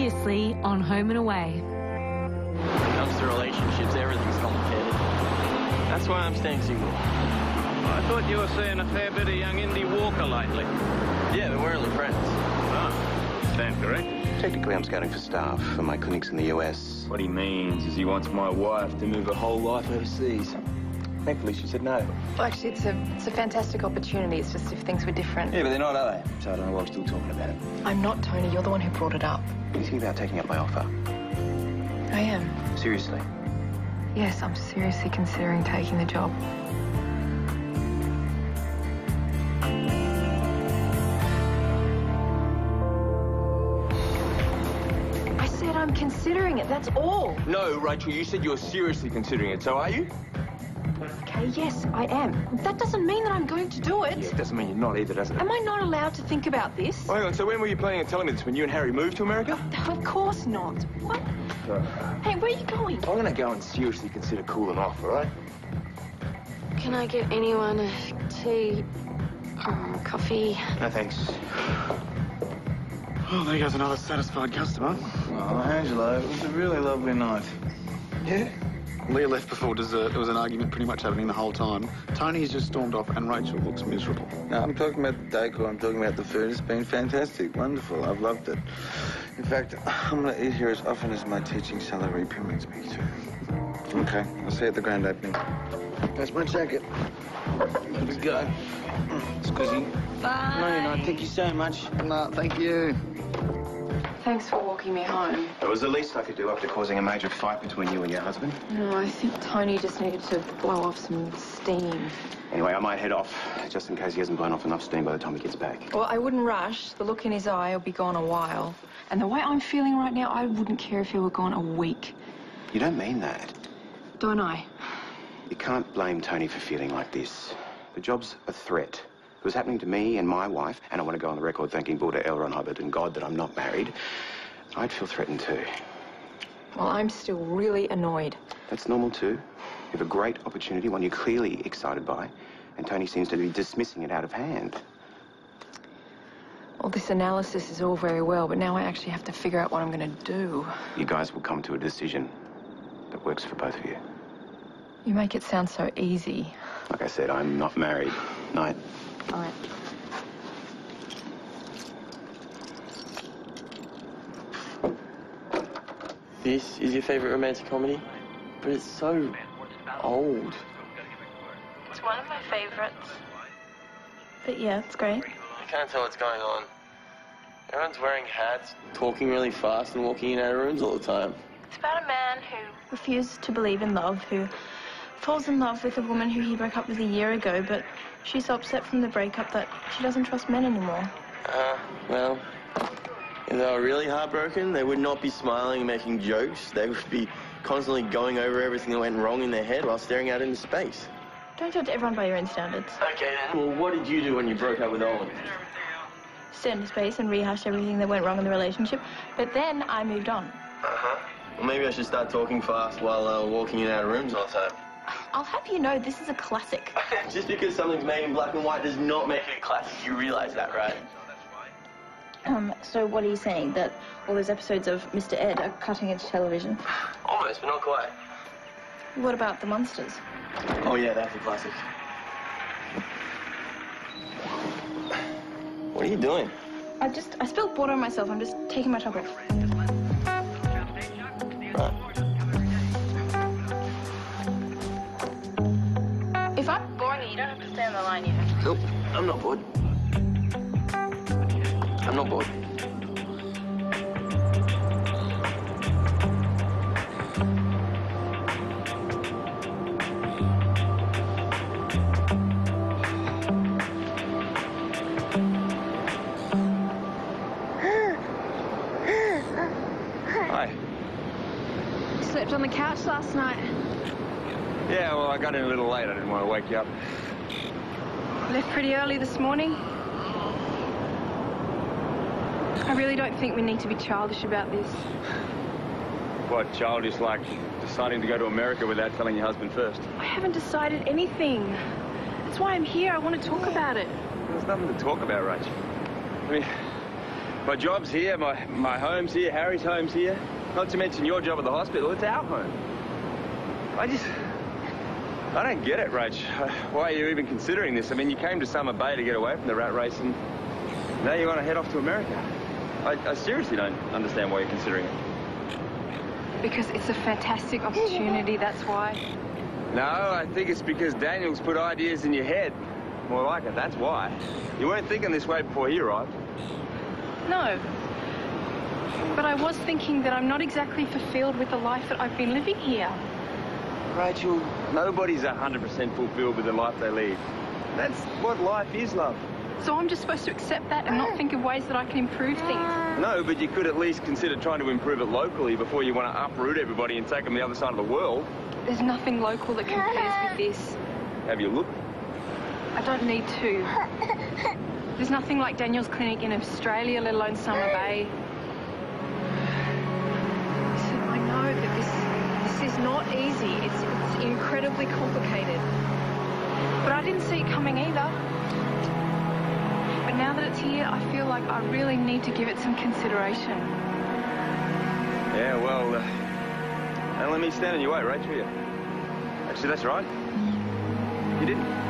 Previously on Home and Away. When it comes to relationships, everything's complicated. That's why I'm staying single. I thought you were seeing a fair bit of young Indy Walker lately. Yeah, but we're only friends. Oh, stand correct. Technically, I'm scouting for staff for my clinics in the US. What he means is he wants my wife to move her whole life overseas. Thankfully, she said no. Well, actually, it's a fantastic opportunity. It's just if things were different. Yeah, but they're not, are they? So I don't know why I'm still talking about it. I'm not, Tony. You're the one who brought it up. What do you think about taking up my offer? I am. Seriously? Yes, I'm seriously considering taking the job. I said I'm considering it, that's all. No, Rachel, you said you're seriously considering it, so are you? Okay, yes, I am. That doesn't mean that I'm going to do it. Yeah, it doesn't mean you're not either, does it? Am I not allowed to think about this? Oh, hang on, so when were you planning on telling me this? When you and Harry moved to America? Of course not. What? Hey, where are you going? I'm gonna go and seriously consider cooling off, all right? Can I get anyone a tea or coffee? No, thanks. Oh, there goes another satisfied customer. Oh, Angelo, it was a really lovely night. Yeah? Leah left before dessert. There was an argument pretty much happening the whole time. Tony has just stormed off and Rachel looks miserable. No, I'm talking about the decor. I'm talking about the food. It's been fantastic. Wonderful. I've loved it. In fact, I'm going to eat here as often as my teaching salary permits me to. Okay, I'll see you at the grand opening. That's my jacket. Here we go. Squizzy. Bye. No, you're not. Thank you so much. No, thank you. Thanks for walking me home. It was the least I could do after causing a major fight between you and your husband. No, I think Tony just needed to blow off some steam. Anyway, I might head off, just in case he hasn't blown off enough steam by the time he gets back. Well, I wouldn't rush. The look in his eye will be gone a while. And the way I'm feeling right now, I wouldn't care if he were gone a week. You don't mean that. Don't I? You can't blame Tony for feeling like this. The job's a threat. It was happening to me and my wife, and I want to go on the record thanking Buddha, L. Ron Hubbard, and God that I'm not married. I'd feel threatened too. Well, I'm still really annoyed. That's normal too. You have a great opportunity, one you're clearly excited by, and Tony seems to be dismissing it out of hand. Well, this analysis is all very well, but now I actually have to figure out what I'm going to do. You guys will come to a decision that works for both of you. You make it sound so easy. Like I said, I'm not married. Night. All right. This is your favorite romantic comedy? But it's so old. It's one of my favorites. But yeah, it's great. I can't tell what's going on. Everyone's wearing hats, talking really fast, and walking in and out of rooms all the time. It's about a man who refuses to believe in love, who falls in love with a woman who he broke up with a year ago, but she's so upset from the breakup that she doesn't trust men anymore. Well, if they were really heartbroken, they would not be smiling and making jokes. They would be constantly going over everything that went wrong in their head while staring out into space. Don't judge everyone by your own standards. Okay, then. Well, what did you do when you broke up with Olin? Stand in space and rehash everything that went wrong in the relationship, but then I moved on. Well, maybe I should start talking fast while walking in and out of rooms all the time. I'll have you know this is a classic. Just because something's made in black and white does not make it a classic. You realize that, right? So what are you saying? That all those episodes of Mr. Ed are cutting-edge television? Almost, but not quite. What about The Monsters? Oh, yeah, that's a classic. What are you doing? I spilled water on myself. I'm just taking my top off. Right. If I'm boring you, you don't have to stay on the line yet. Nope, I'm not bored. I'm not bored. Hi. You slept on the couch last night. Yeah, well, I got in a little late. I didn't want to wake you up. Left pretty early this morning. I really don't think we need to be childish about this. What, childish like deciding to go to America without telling your husband first? I haven't decided anything. That's why I'm here. I want to talk about it. There's nothing to talk about, Rach. I mean, My job's here, my home's here, Harry's home's here. Not to mention your job at the hospital, it's our home. I don't get it, Rach. Why are you even considering this? I mean, you came to Summer Bay to get away from the rat race and now you want to head off to America. I seriously don't understand why you're considering it. Because it's a fantastic opportunity, that's why. No, I think it's because Daniel's put ideas in your head. More like it, that's why. You weren't thinking this way before he arrived. No. But I was thinking that I'm not exactly fulfilled with the life that I've been living here. Rachel, nobody's 100% fulfilled with the life they lead. That's what life is, love. So I'm just supposed to accept that and not think of ways that I can improve things? No, but you could at least consider trying to improve it locally before you want to uproot everybody and take them the other side of the world. There's nothing local that compares with this. Have you looked? I don't need to. There's nothing like Daniel's clinic in Australia, let alone Summer Bay. Listen, I know that this is not easy. It's incredibly complicated. But I didn't see it coming either. But now that it's here, I feel like I really need to give it some consideration. Yeah, well, don't let me stand in your way, Rachel. Actually, that's right. You didn't.